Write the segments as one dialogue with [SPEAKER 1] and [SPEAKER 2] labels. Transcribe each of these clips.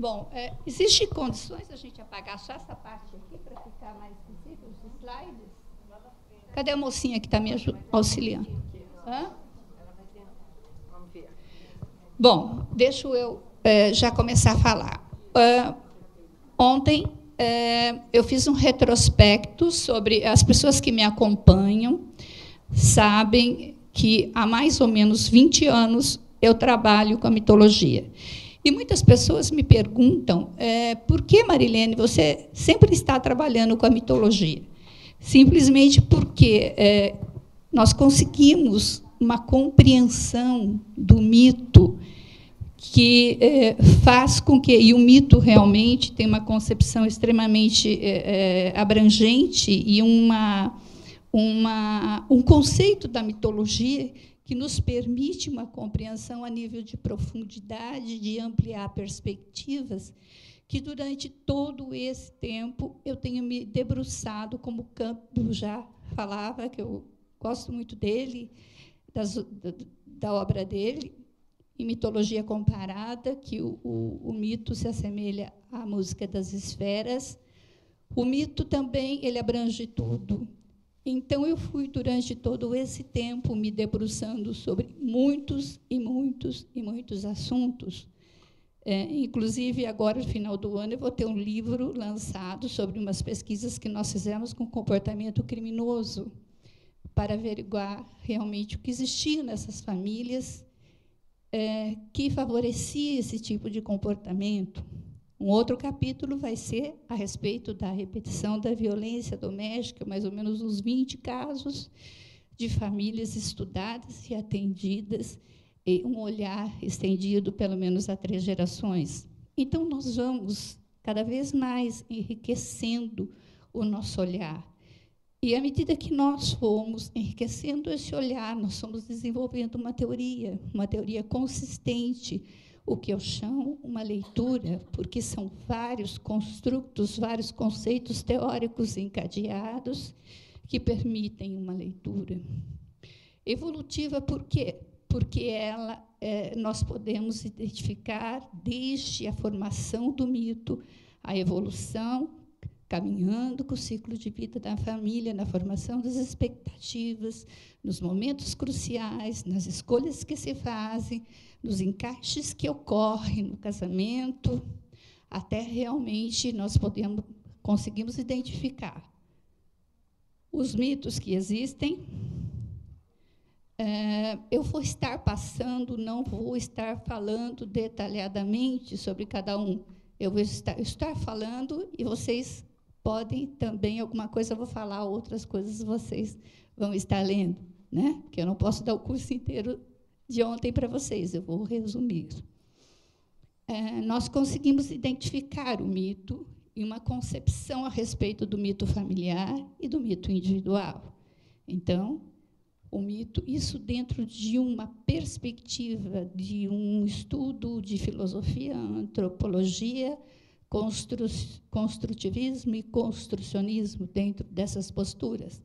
[SPEAKER 1] Bom, existem condições da gente apagar só essa parte aqui para ficar mais visível os slides? Cadê a mocinha que está me auxiliando? Hã? Vamos ver. Bom, deixa eu já começar a falar. Ontem eu fiz um retrospecto sobre as pessoas que me acompanham, sabem que há mais ou menos 20 anos eu trabalho com a mitologia. E muitas pessoas me perguntam por que, Marilene, você sempre está trabalhando com a mitologia? Simplesmente porque nós conseguimos uma compreensão do mito que faz com que... E o mito realmente tem uma concepção extremamente abrangente e um conceito da mitologia que nos permite uma compreensão a nível de profundidade, de ampliar perspectivas, que, durante todo esse tempo, eu tenho me debruçado, como o Campos já falava, que eu gosto muito dele, da obra dele, em Mitologia Comparada, que o mito se assemelha à música das esferas. O mito também ele abrange tudo. Então, eu fui, durante todo esse tempo, me debruçando sobre muitos e muitos e muitos assuntos. Inclusive, agora, no final do ano, eu vou ter um livro lançado sobre umas pesquisas que nós fizemos com comportamento criminoso, para averiguar realmente o que existia nessas famílias que favorecia esse tipo de comportamento. Um outro capítulo vai ser a respeito da repetição da violência doméstica, mais ou menos uns 20 casos de famílias estudadas e atendidas, e um olhar estendido, pelo menos, a 3 gerações. Então, nós vamos cada vez mais enriquecendo o nosso olhar. E, à medida que nós fomos enriquecendo esse olhar, nós fomos desenvolvendo uma teoria consistente, o que eu chamo uma leitura, porque são vários construtos, vários conceitos teóricos encadeados que permitem uma leitura. Evolutiva, por quê? Porque nós podemos identificar, desde a formação do mito, a evolução, caminhando com o ciclo de vida da família, na formação das expectativas, nos momentos cruciais, nas escolhas que se fazem, nos encaixes que ocorrem no casamento, até realmente nós conseguimos identificar os mitos que existem. Eu vou estar passando, não vou estar falando detalhadamente sobre cada um. Eu vou estar falando e vocês podem também, alguma coisa eu vou falar, outras coisas vocês vão estar lendo, né? Porque eu não posso dar o curso inteiro de ontem para vocês, eu vou resumir. Nós conseguimos identificar o mito e uma concepção a respeito do mito familiar e do mito individual. Então, o mito, isso dentro de uma perspectiva, de um estudo de filosofia, antropologia, construtivismo e construcionismo dentro dessas posturas.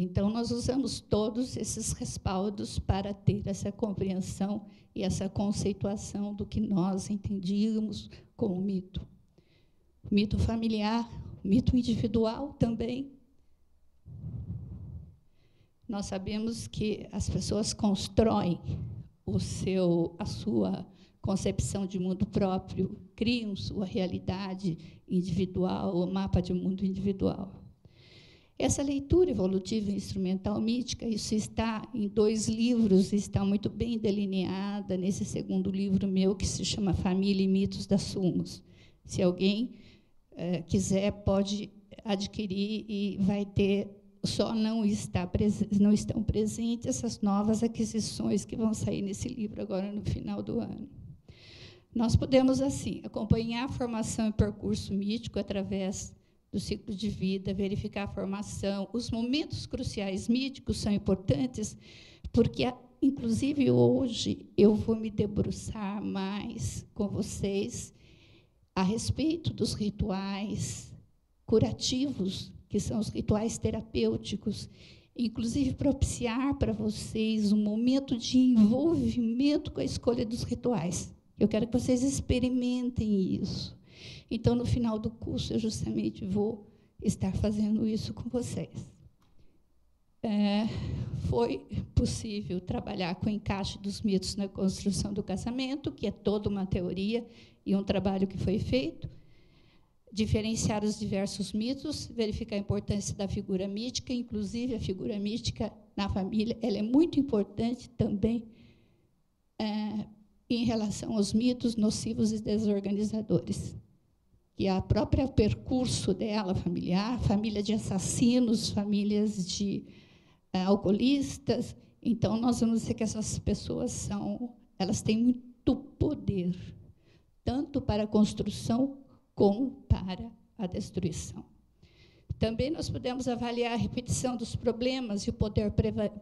[SPEAKER 1] Então, nós usamos todos esses respaldos para ter essa compreensão e essa conceituação do que nós entendíamos como mito. Mito familiar, mito individual também. Nós sabemos que as pessoas constroem a sua concepção de mundo próprio, criam sua realidade individual, o mapa de mundo individual. Essa leitura evolutiva e instrumental mítica, isso está em 2 livros, está muito bem delineada nesse segundo livro meu, que se chama Família e Mitos da Sumos. Se alguém quiser, pode adquirir e vai ter, só não estão presentes essas novas aquisições que vão sair nesse livro agora no final do ano. Nós podemos, assim, acompanhar a formação e percurso mítico através do ciclo de vida, verificar a formação. Os momentos cruciais míticos são importantes, porque, inclusive, hoje, eu vou me debruçar mais com vocês a respeito dos rituais curativos, que são os rituais terapêuticos, inclusive propiciar para vocês um momento de envolvimento com a escolha dos rituais. Eu quero que vocês experimentem isso. Então, no final do curso, eu justamente vou estar fazendo isso com vocês. Foi possível trabalhar com o encaixe dos mitos na construção do casamento, que é toda uma teoria e um trabalho que foi feito, diferenciar os diversos mitos, verificar a importância da figura mítica, inclusive a figura mítica na família, ela é muito importante também em relação aos mitos nocivos e desorganizadores. E a própria percurso dela, familiar, família de assassinos, famílias de alcoolistas. Então, nós vamos dizer que essas pessoas elas têm muito poder, tanto para a construção como para a destruição. Também nós podemos avaliar a repetição dos problemas e o poder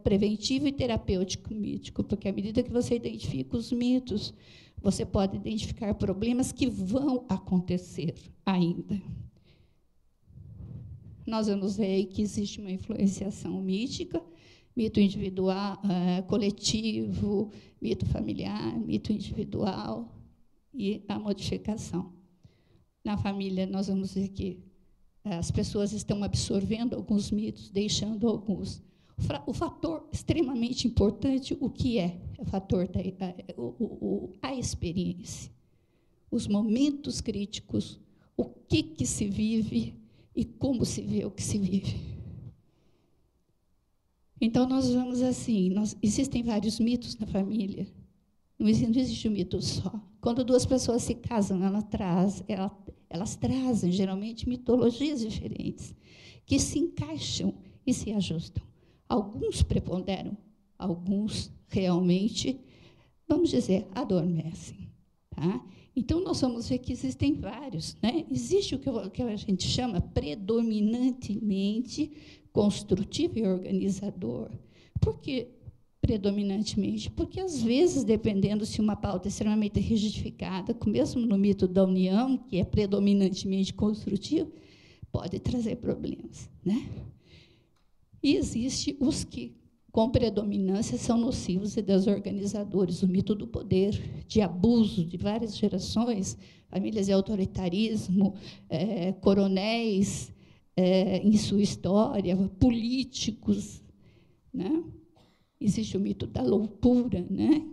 [SPEAKER 1] preventivo e terapêutico mítico, porque, à medida que você identifica os mitos, você pode identificar problemas que vão acontecer ainda. Nós vamos ver que existe uma influenciação mítica, mito individual, coletivo, mito familiar, mito individual e a modificação. Na família, nós vamos ver que as pessoas estão absorvendo alguns mitos, deixando alguns. O fator extremamente importante, o que é? O fator a experiência, os momentos críticos, o que se vive e como se vê o que se vive. Então, nós vamos assim, existem vários mitos na família, não existe um mito só. Quando duas pessoas se casam, elas trazem, geralmente, mitologias diferentes, que se encaixam e se ajustam. Alguns preponderam, alguns realmente, vamos dizer, adormecem. Tá? Então, nós vamos ver que existem vários. Né? Existe o que a gente chama predominantemente construtivo e organizador. Por que predominantemente? Porque, às vezes, dependendo se uma pauta é extremamente rigidificada, mesmo no mito da união, que é predominantemente construtivo, pode trazer problemas. Né? E existem os que, com predominância, são nocivos e desorganizadores. O mito do poder, de abuso de várias gerações, famílias de autoritarismo, coronéis em sua história, políticos. Né? Existe o mito da loucura, né?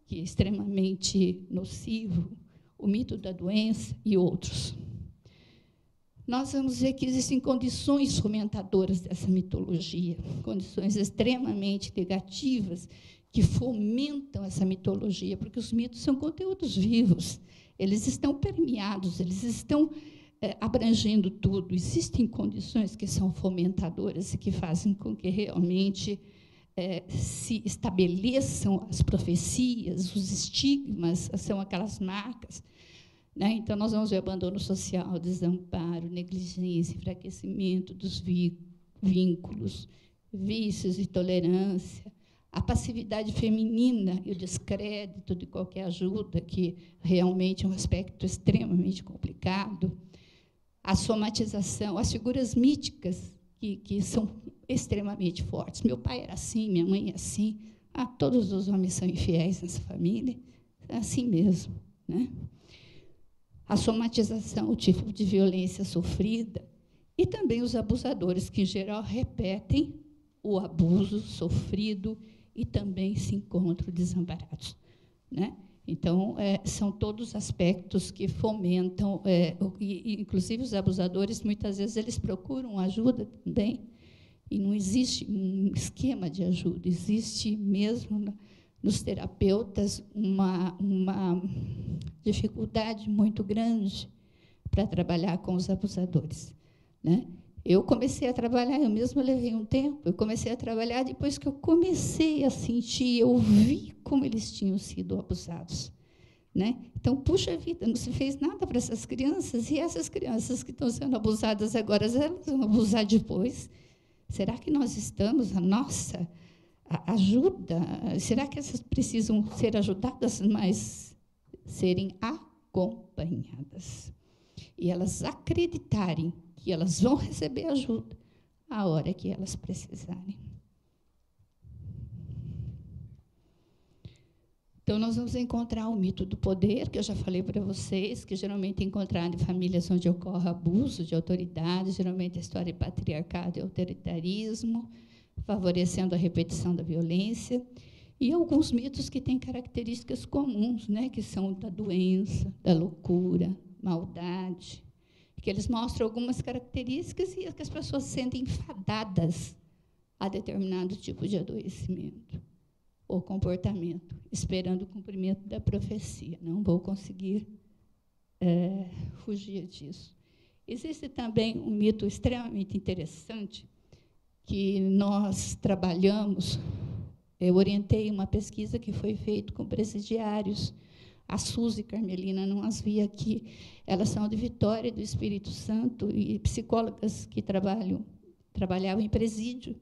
[SPEAKER 1] Que é extremamente nocivo, o mito da doença e outros. Nós vamos ver que existem condições fomentadoras dessa mitologia, condições extremamente negativas que fomentam essa mitologia, porque os mitos são conteúdos vivos, eles estão permeados, eles estão abrangendo tudo. Existem condições que são fomentadoras e que fazem com que realmente se estabeleçam as profecias, os estigmas, são aquelas marcas. Né? Então, nós vamos ver abandono social, desamparo, negligência, enfraquecimento dos vínculos, vícios e tolerância, a passividade feminina e o descrédito de qualquer ajuda, que realmente é um aspecto extremamente complicado, a somatização, as figuras míticas, que são extremamente fortes. Meu pai era assim, minha mãe é assim, todos os homens são infiéis nessa família, é assim mesmo. Né? A somatização, o tipo de violência sofrida, e também os abusadores, que, em geral, repetem o abuso sofrido e também se encontram desamparados. Né? Então, são todos aspectos que fomentam, inclusive os abusadores, muitas vezes, eles procuram ajuda também, e não existe um esquema de ajuda, existe mesmo nos terapeutas uma dificuldade muito grande para trabalhar com os abusadores. Né? Eu comecei a trabalhar, eu mesma levei um tempo, eu comecei a trabalhar depois que eu comecei a sentir, eu vi como eles tinham sido abusados. Né? Então, puxa vida, não se fez nada para essas crianças, e essas crianças que estão sendo abusadas agora, elas vão abusar depois. Será que nós estamos, a nossa ajuda, será que essas precisam ser ajudadas, mas serem acompanhadas? E elas acreditarem que elas vão receber ajuda a hora que elas precisarem. Então, nós vamos encontrar o mito do poder, que eu já falei para vocês, que geralmente é encontrado em famílias onde ocorre abuso de autoridade, geralmente a história de patriarcado e autoritarismo, favorecendo a repetição da violência, e alguns mitos que têm características comuns, né, que são da doença, da loucura, maldade, que eles mostram algumas características e que as pessoas se sentem enfadadas a determinado tipo de adoecimento ou comportamento, esperando o cumprimento da profecia. Não vou conseguir fugir disso. Existe também um mito extremamente interessante que nós trabalhamos. Eu orientei uma pesquisa que foi feita com presidiários. A Suzy e Carmelina não as vi aqui. Elas são de Vitória, do Espírito Santo, e psicólogas que trabalhavam em presídio.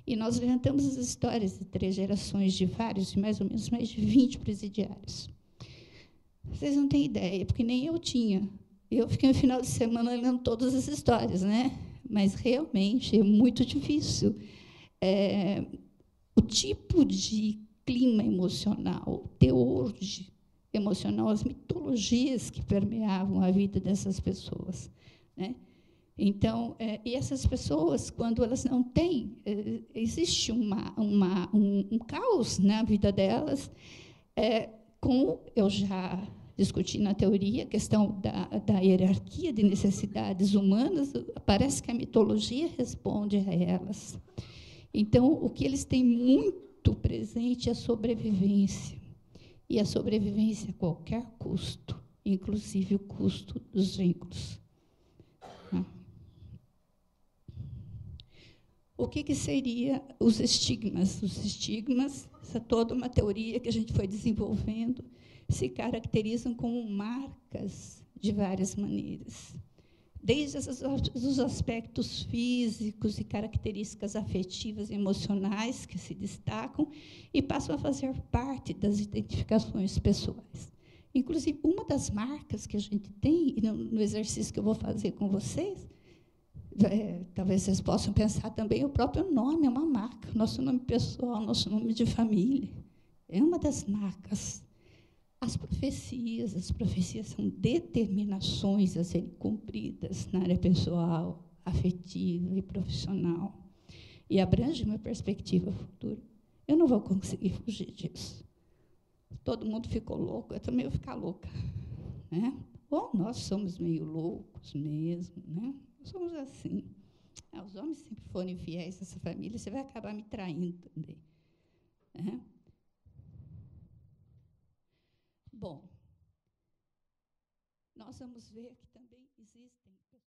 [SPEAKER 1] E nós levantamos as histórias de 3 gerações de vários, de mais ou menos mais de 20 presidiários. Vocês não têm ideia, porque nem eu tinha. Eu fiquei no final de semana lendo todas as histórias, né? Mas, realmente, é muito difícil. O tipo de clima emocional, teor emocional, as mitologias que permeavam a vida dessas pessoas, né? Então, e essas pessoas, quando elas não têm, existe um caos na vida delas, como eu já discuti na teoria, a questão da hierarquia de necessidades humanas, parece que a mitologia responde a elas. Então, o que eles têm muito presente é a sobrevivência, e a sobrevivência a qualquer custo, inclusive o custo dos vínculos. O que seria os estigmas? Os estigmas, essa é toda uma teoria que a gente foi desenvolvendo, se caracterizam como marcas de várias maneiras, desde os aspectos físicos e características afetivas e emocionais que se destacam e passam a fazer parte das identificações pessoais. Inclusive, uma das marcas que a gente tem, no exercício que eu vou fazer com vocês, talvez vocês possam pensar também, o próprio nome é uma marca, nosso nome pessoal, nosso nome de família, é uma das marcas. As profecias são determinações a serem cumpridas na área pessoal, afetiva e profissional, e abrange uma perspectiva futura. Eu não vou conseguir fugir disso. Todo mundo ficou louco, eu também vou ficar louca, né? Ou nós somos meio loucos mesmo, né? Somos assim. Os homens sempre foram infiéis nessa família, você vai acabar me traindo também. Né? Bom, nós vamos ver que também existem